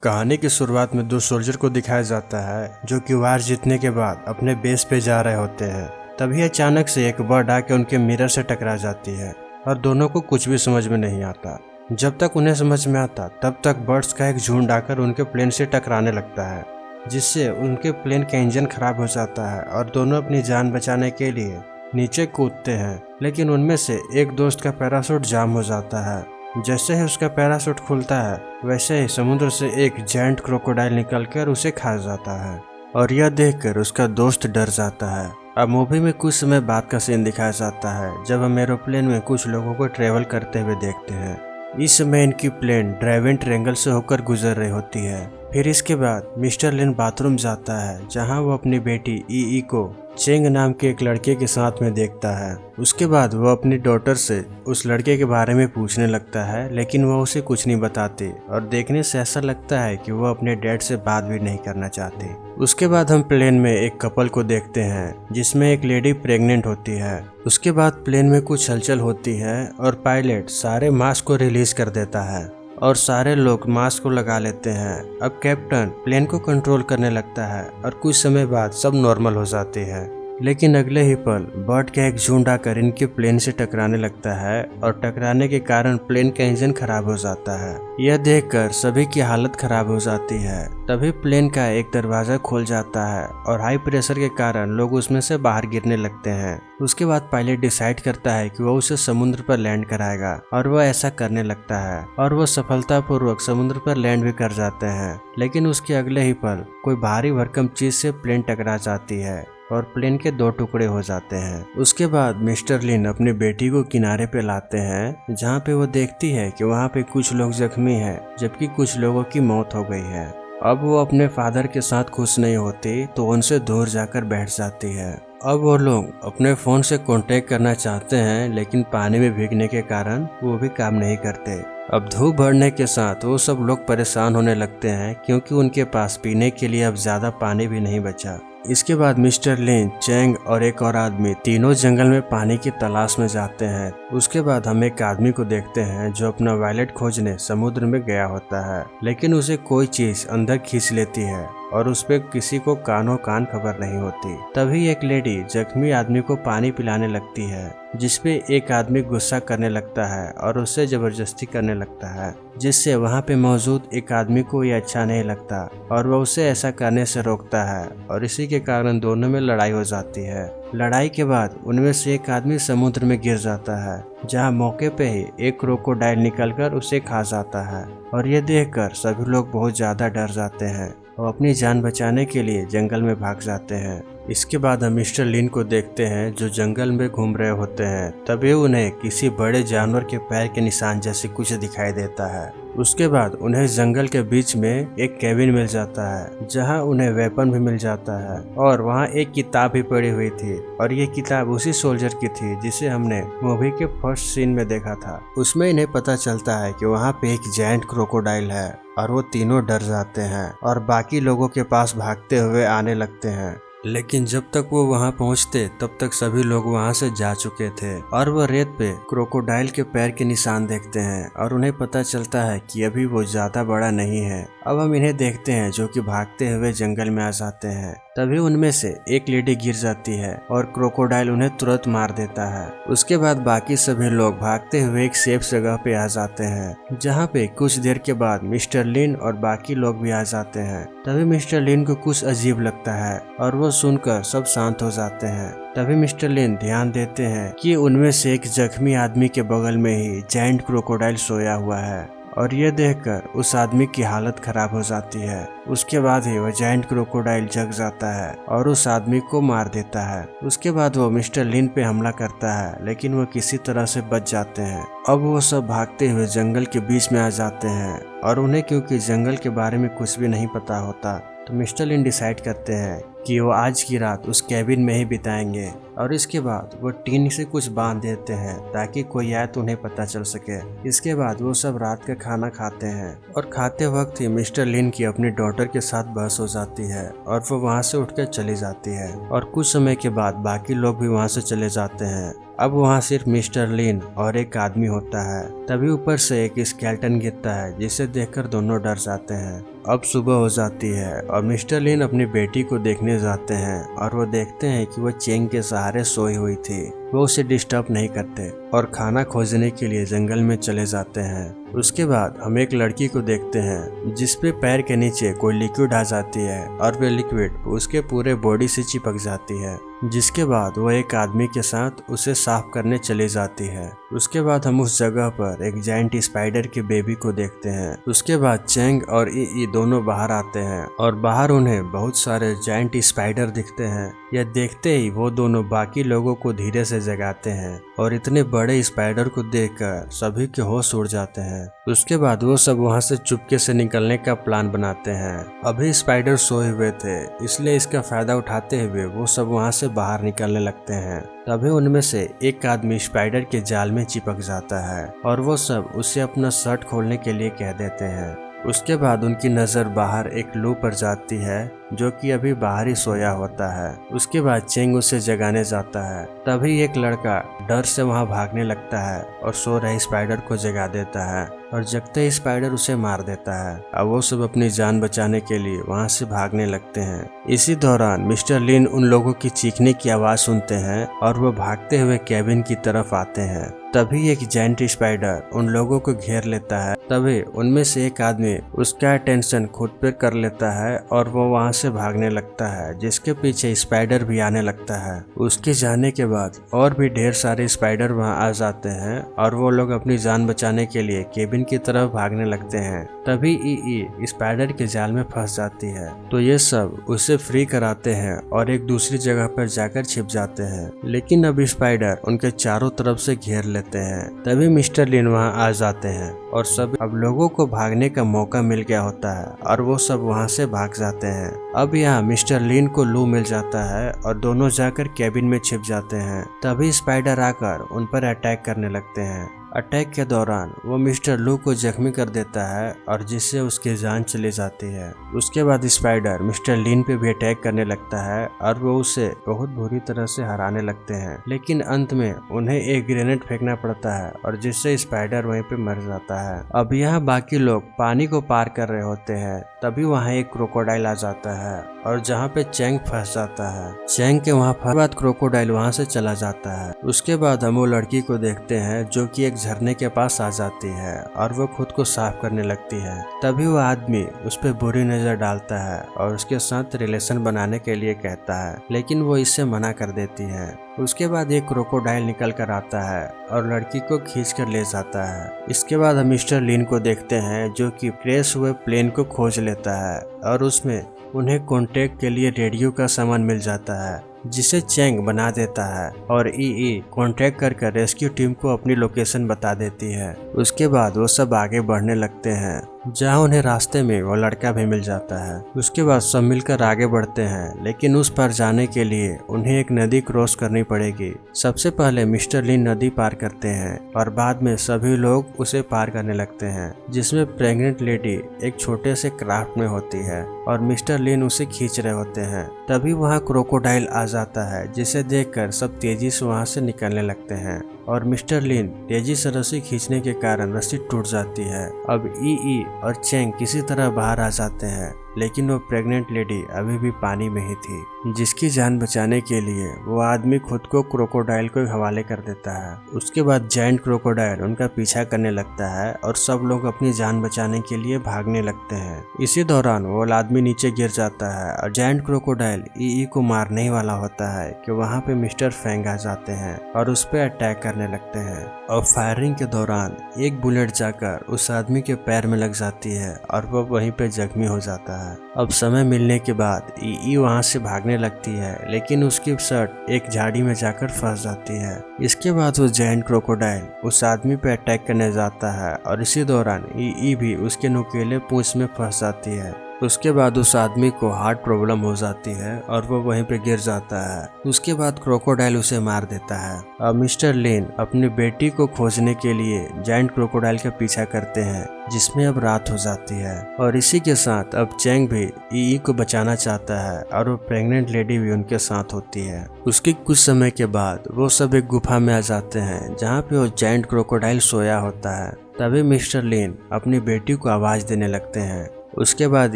कहानी की शुरुआत में दो सोल्जर को दिखाया जाता है जो कि वार जीतने के बाद अपने बेस पे जा रहे होते हैं। तभी अचानक से एक बर्ड आके उनके मिरर से टकरा जाती है और दोनों को कुछ भी समझ में नहीं आता। जब तक उन्हें समझ में आता तब तक बर्ड्स का एक झुंड आकर उनके प्लेन से टकराने लगता है, जिससे उनके प्लेन का इंजन खराब हो जाता है और दोनों अपनी जान बचाने के लिए नीचे कूदते हैं। लेकिन उनमें से एक दोस्त का पैराशूट जाम हो जाता है। जैसे ही उसका पैराशूट खुलता है वैसे ही समुद्र से एक जायंट क्रोकोडाइल निकलकर उसे खा जाता है और यह देखकर उसका दोस्त डर जाता है। अब मूवी में कुछ समय बाद का सीन दिखाया जाता है जब हम एरोप्लेन में कुछ लोगों को ट्रेवल करते हुए देखते हैं। इस समय इनकी प्लेन ड्राइविंग ट्रायंगल से होकर गुजर रही होती है। फिर इसके बाद मिस्टर लिन बाथरूम जाता है जहां वो अपनी बेटी ई को चेंग नाम के एक लड़के के साथ में देखता है। उसके बाद वो अपनी डॉटर से उस लड़के के बारे में पूछने लगता है, लेकिन वह उसे कुछ नहीं बताती और देखने से ऐसा लगता है कि वो अपने डैड से बात भी नहीं करना चाहती। उसके बाद हम प्लेन में एक कपल को देखते हैं जिसमें एक लेडी प्रेग्नेंट होती है। उसके बाद प्लेन में कुछ हलचल होती है और पायलट सारे मास्क को रिलीज कर देता है और सारे लोग मास्क को लगा लेते हैं। अब कैप्टन प्लेन को कंट्रोल करने लगता है और कुछ समय बाद सब नॉर्मल हो जाती है। लेकिन अगले ही पल बर्ड का एक झुंड आकर इनके प्लेन से टकराने लगता है और टकराने के कारण प्लेन का इंजन खराब हो जाता है। यह देखकर सभी की हालत खराब हो जाती है। तभी प्लेन का एक दरवाजा खोल जाता है और हाई प्रेशर के कारण लोग उसमें से बाहर गिरने लगते हैं। उसके बाद पायलट डिसाइड करता है कि वह उसे समुद्र पर लैंड कराएगा और वह ऐसा करने लगता है और वह सफलतापूर्वक समुद्र पर लैंड भी कर जाते हैं। लेकिन उसके अगले ही पल कोई भारी भरकम चीज से प्लेन टकरा जाती है और प्लेन के दो टुकड़े हो जाते हैं। उसके बाद मिस्टर लिन अपनी बेटी को किनारे पे लाते हैं जहाँ पे वो देखती है कि वहाँ पे कुछ लोग जख्मी हैं जबकि कुछ लोगों की मौत हो गई है। अब वो अपने फादर के साथ खुश नहीं होती तो उनसे दूर जाकर बैठ जाती है। अब वो लोग अपने फोन से कांटेक्ट करना चाहते हैं लेकिन पानी में भीगने के कारण वो भी काम नहीं करते। अब धूप बढ़ने के साथ वो सब लोग परेशान होने लगते हैं क्योंकि उनके पास पीने के लिए अब ज्यादा पानी भी नहीं बचा। इसके बाद मिस्टर लिन, चेंग और एक और आदमी तीनों जंगल में पानी की तलाश में जाते हैं। उसके बाद हम एक आदमी को देखते हैं जो अपना वॉलेट खोजने समुद्र में गया होता है, लेकिन उसे कोई चीज अंदर खींच लेती है और उस पे किसी को कानों कान खबर नहीं होती। तभी एक लेडी जख्मी आदमी को पानी पिलाने लगती है, जिसपे एक आदमी गुस्सा करने लगता है और उससे जबरदस्ती करने लगता है, जिससे वहाँ पे मौजूद एक आदमी को ये अच्छा नहीं लगता और वह उसे ऐसा करने से रोकता है और इसी के कारण दोनों में लड़ाई हो जाती है। लड़ाई के बाद उनमें से एक आदमी समुद्र में गिर जाता है जहाँ मौके पे ही एक क्रोकोडाइल निकलकर उसे खा जाता है और ये देखकर सभी लोग बहुत ज्यादा डर जाते हैं और अपनी जान बचाने के लिए जंगल में भाग जाते हैं। इसके बाद हम मिस्टर लिन को देखते हैं जो जंगल में घूम रहे होते हैं। तभी उन्हें किसी बड़े जानवर के पैर के निशान जैसे कुछ दिखाई देता है। उसके बाद उन्हें जंगल के बीच में एक केबिन मिल जाता है जहां उन्हें वेपन भी मिल जाता है और वहां एक किताब भी पड़ी हुई थी और ये किताब उसी सोल्जर की थी जिसे हमने मूवी के फर्स्ट सीन में देखा था। उसमें इन्हें पता चलता है कि वहां पे एक जायंट क्रोकोडाइल है और वो तीनों डर जाते हैं और बाकी लोगों के पास भागते हुए आने लगते हैं। लेकिन जब तक वो वहां पहुंचते तब तक सभी लोग वहां से जा चुके थे और वो रेत पे क्रोकोडाइल के पैर के निशान देखते हैं और उन्हें पता चलता है कि अभी वो ज्यादा बड़ा नहीं है। अब हम इन्हें देखते हैं जो कि भागते हुए जंगल में आ जाते हैं। तभी उनमें से एक लेडी गिर जाती है और क्रोकोडाइल उन्हें तुरंत मार देता है। उसके बाद बाकी सभी लोग भागते हुए एक सेफ जगह पे आ जाते हैं जहाँ पे कुछ देर के बाद मिस्टर लिन और बाकी लोग भी आ जाते हैं। तभी मिस्टर लिन को कुछ अजीब लगता है और वो सुनकर सब शांत हो जाते हैं। तभी मिस्टर लिन ध्यान देते हैं कि उनमें से एक जख्मी आदमी के बगल में ही जायंट क्रोकोडाइल सोया हुआ है और ये देखकर उस आदमी की हालत खराब हो जाती है। उसके बाद ही वह जायंट क्रोकोडाइल जग जाता है और उस आदमी को मार देता है। उसके बाद वो मिस्टर लिन पे हमला करता है लेकिन वो किसी तरह से बच जाते हैं। अब वो सब भागते हुए जंगल के बीच में आ जाते हैं और उन्हें क्योंकि जंगल के बारे में कुछ भी नहीं पता होता तो मिस्टर लिन डिसाइड करते हैं कि वो आज की रात उस कैबिन में ही बिताएंगे और इसके बाद वो टीन से कुछ बांध देते हैं ताकि कोई आए तो उन्हें पता चल सके। इसके बाद वो सब रात का खाना खाते हैं और खाते वक्त ही मिस्टर लिन की अपनी डॉटर के साथ बहस हो जाती है और वो वहाँ से उठकर चली जाती है और कुछ समय के बाद बाकी लोग भी वहाँ से चले जाते हैं अब वहाँ सिर्फ मिस्टर लिन और एक आदमी होता है। तभी ऊपर से एक स्केलेटन गिरता है जिसे देखकर दोनों डर जाते हैं। अब सुबह हो जाती है और मिस्टर लिन अपनी बेटी को देखने जाते हैं और वो देखते हैं कि वो चेंग के सहारे सोई हुई थी। वो उसे डिस्टर्ब नहीं करते और खाना खोजने के लिए जंगल में चले जाते हैं। उसके बाद हम एक लड़की को देखते हैं जिसपे पैर के नीचे कोई लिक्विड आ जाती है और वे लिक्विड उसके पूरे बॉडी से चिपक जाती है, जिसके बाद वो एक आदमी के साथ उसे साफ करने चली जाती है। उसके बाद हम उस जगह पर एक जायंट स्पाइडर के बेबी को देखते हैं। उसके बाद चेंग और ई दोनों बाहर आते हैं और बाहर उन्हें बहुत सारे जायंट स्पाइडर दिखते हैं। यह देखते ही वो दोनों बाकी लोगों को धीरे से जगाते हैं और इतने बड़े स्पाइडर को देखकर सभी के होश उड़ जाते हैं। उसके बाद वो सब वहाँ से चुपके से निकलने का प्लान बनाते हैं। अभी स्पाइडर सोए हुए थे, इसलिए इसका फायदा उठाते हुए वो सब वहाँ से बाहर निकलने लगते हैं। तभी उनमें से एक आदमी स्पाइडर के जाल में चिपक जाता है और वो सब उसे अपना शर्ट खोलने के लिए कह देते हैं। उसके बाद उनकी नज़र बाहर एक लू पर जाती है जो कि अभी बाहर ही सोया होता है। उसके बाद चेंग उसे जगाने जाता है। तभी एक लड़का डर से वहां भागने लगता है और सो रहे स्पाइडर को जगा देता है और जगते ही स्पाइडर उसे मार देता है। अब वो सब अपनी जान बचाने के लिए वहां से भागने लगते हैं। इसी दौरान मिस्टर लिन उन लोगों की चीखने की आवाज सुनते हैं और वो भागते हुए कैबिन की तरफ आते हैं। तभी एक जायंट स्पाइडर उन लोगों को घेर लेता है। तभी उनमें से एक आदमी उसका अटेंशन खुद पे कर लेता है और वो वहां से भागने लगता है, जिसके पीछे स्पाइडर भी आने लगता है। उसके जाने के बाद और भी ढेर सारे स्पाइडर वहां आ जाते हैं और वो लोग अपनी जान बचाने के लिए केबिन की तरफ भागने लगते हैं। तभी ई स्पाइडर के जाल में फंस जाती है, तो ये सब उसे फ्री कराते हैं और एक दूसरी जगह पर जाकर छिप जाते हैं। लेकिन अब स्पाइडर उनके चारों तरफ से घेर लेते हैं। तभी मिस्टर लिन वहां आ जाते हैं और सब अब लोगों को भागने का मौका मिल गया होता है और वो सब वहां से भाग जाते हैं। अब यहाँ मिस्टर लिन को लू मिल जाता है और दोनों जाकर कैबिन में छिप जाते हैं। तभी स्पाइडर आकर उन पर अटैक करने लगते हैं। अटैक के दौरान वो मिस्टर लू को जख्मी कर देता है और जिससे उसकी जान चली जाती है। उसके बाद स्पाइडर मिस्टर लिन पे भी अटैक करने लगता है और वो उसे बहुत बुरी तरह से हराने लगते हैं। लेकिन अंत में उन्हें एक ग्रेनेड फेंकना पड़ता है और जिससे स्पाइडर वहीं पे मर जाता है। अब यहाँ बाकी लोग पानी को पार कर रहे होते हैं। तभी वहाँ एक क्रोकोडाइल आ जाता है और जहाँ पे चेंग फंस जाता है। चेंग के वहाँ फंसने बाद क्रोकोडाइल वहाँ से चला जाता है। उसके बाद हम वो लड़की को देखते हैं जो कि एक झरने के पास आ जाती है और वो खुद को साफ करने लगती है। तभी वो आदमी उस पर बुरी नजर डालता है और उसके साथ रिलेशन बनाने के लिए कहता है, लेकिन वो इससे मना कर देती है। उसके बाद एक क्रोकोडाइल निकल कर आता है और लड़की को खींच कर ले जाता है। इसके बाद हम मिस्टर लिन को देखते हैं जो कि क्रैश हुए प्लेन को खोज लेता है और उसमें उन्हें कॉन्टेक्ट के लिए रेडियो का सामान मिल जाता है, जिसे चेंग बना देता है और ई कॉन्टेक्ट कर रेस्क्यू टीम को अपनी लोकेशन बता देती है। उसके बाद वो सब आगे बढ़ने लगते हैं, जहां उन्हें रास्ते में वो लड़का भी मिल जाता है। उसके बाद सब मिलकर आगे बढ़ते हैं, लेकिन उस पार जाने के लिए उन्हें एक नदी क्रॉस करनी पड़ेगी। सबसे पहले मिस्टर लिन नदी पार करते हैं और बाद में सभी लोग उसे पार करने लगते हैं, जिसमें प्रेग्नेंट लेडी एक छोटे से क्राफ्ट में होती है और मिस्टर लिन उसे खींच रहे होते हैं। तभी वहाँ क्रोकोडाइल आ जाता है, जिसे देखकर सब तेजी से वहाँ से निकलने लगते हैं और मिस्टर लिन तेजी से रस्सी खींचने के कारण रस्सी टूट जाती है। अब ई और चेंग किसी तरह बाहर आ जाते हैं, लेकिन वो प्रेग्नेंट लेडी अभी भी पानी में ही थी, जिसकी जान बचाने के लिए वो आदमी खुद को क्रोकोडाइल को हवाले कर देता है। उसके बाद जायंट क्रोकोडाइल उनका पीछा करने लगता है और सब लोग अपनी जान बचाने के लिए भागने लगते हैं। इसी दौरान वो आदमी नीचे गिर जाता है और जायंट क्रोकोडाइल ई को मारने ही वाला होता है कि वहाँ पे मिस्टर फैंग आ जाते हैं और उस पर अटैक करने लगते हैं। और फायरिंग के दौरान एक बुलेट जाकर उस आदमी के पैर में लग जाती है और वो वहीं पे जख्मी हो जाता है। अब समय मिलने के बाद ई वहां से भागने लगती है, लेकिन उसकी शर्ट एक झाड़ी में जाकर फंस जाती है। इसके बाद वो जायंट क्रोकोडाइल उस आदमी पे अटैक करने जाता है और इसी दौरान ई भी उसके नुकीले पूंछ में फंस जाती है। उसके बाद उस आदमी को हार्ट प्रॉब्लम हो जाती है और वो वहीं पे गिर जाता है। उसके बाद क्रोकोडाइल उसे मार देता है। अब मिस्टर लिन अपनी बेटी को खोजने के लिए जायंट क्रोकोडाइल का पीछा करते हैं, जिसमें अब रात हो जाती है। और इसी के साथ अब चैंग भी ई को बचाना चाहता है और वो प्रेग्नेंट लेडी भी उनके साथ होती है। उसके कुछ समय के बाद वो सब एक गुफा में आ जाते हैं, जहाँ पे वो जायंट क्रोकोडाइल सोया होता है। तभी मिस्टर लिन अपनी बेटी को आवाज देने लगते हैं। उसके बाद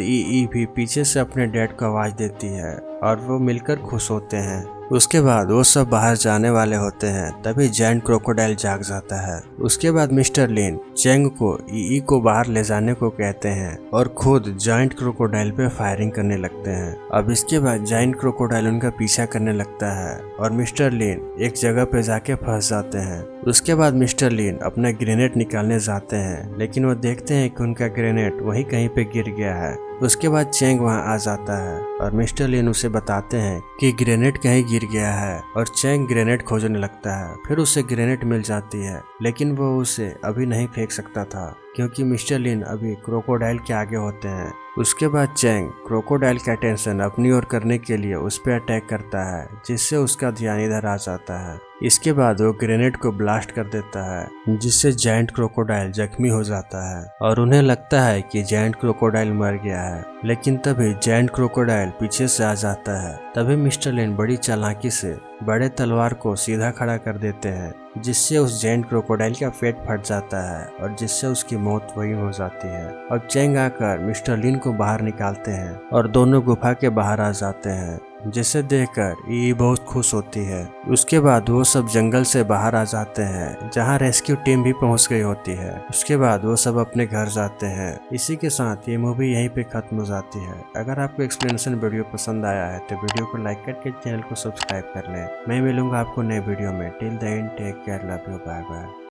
ई भी पीछे से अपने डैड को आवाज देती है और वो मिलकर खुश होते हैं। उसके बाद वो सब बाहर जाने वाले होते हैं, तभी जायंट क्रोकोडाइल जाग जाता है। उसके बाद मिस्टर लिन चैंग को ई को बाहर ले जाने को कहते हैं और खुद जायंट क्रोकोडाइल पे फायरिंग करने लगते हैं। अब इसके बाद जायंट क्रोकोडाइल उनका पीछा करने लगता है और मिस्टर लिन एक जगह पे जाके फंस जाते हैं। उसके बाद मिस्टर लिन अपना ग्रेनेड निकालने जाते हैं, लेकिन वो देखते हैं कि उनका ग्रेनेड वहीं कहीं पे गिर गया है। उसके बाद चैंग वहां आ जाता है और मिस्टर लिन उसे बताते हैं कि ग्रेनेड कहीं गिर गया है और चैंग ग्रेनेड खोजने लगता है। फिर उसे ग्रेनेड मिल जाती है, लेकिन वो उसे अभी नहीं फेंक सकता था क्योंकि मिस्टर लिन अभी क्रोकोडाइल के आगे होते हैं। उसके बाद चैंग क्रोकोडाइल का अटेंशन अपनी ओर करने के लिए उस पर अटैक करता है, जिससे उसका ध्यान इधर आ जाता है। इसके बाद वो ग्रेनेड को ब्लास्ट कर देता है, जिससे जायंट क्रोकोडाइल जख्मी हो जाता है और उन्हें लगता है कि जायंट क्रोकोडाइल मर गया है। लेकिन तभी जायंट क्रोकोडाइल पीछे से आ जाता है। तभी मिस्टर लिन बड़ी चालाकी से बड़े तलवार को सीधा खड़ा कर देते हैं, जिससे उस जायंट क्रोकोडाइल का पेट फट जाता है और जिससे उसकी मौत वही हो जाती है। अब चैंग आकर मिस्टर लिन को बाहर निकालते हैं और दोनों गुफा के बाहर आ जाते हैं, जिसे देखकर ई बहुत खुश होती है। उसके बाद वो सब जंगल से बाहर आ जाते हैं, जहाँ रेस्क्यू टीम भी पहुंच गई होती है। उसके बाद वो सब अपने घर जाते हैं। इसी के साथ ये मूवी यहीं पे खत्म हो जाती है। अगर आपको एक्सप्लेनेशन वीडियो पसंद आया है तो वीडियो को लाइक करके चैनल को सब्सक्राइब कर लें। मैं मिलूंगा आपको नए वीडियो में। Till the end take care, love you, bye bye.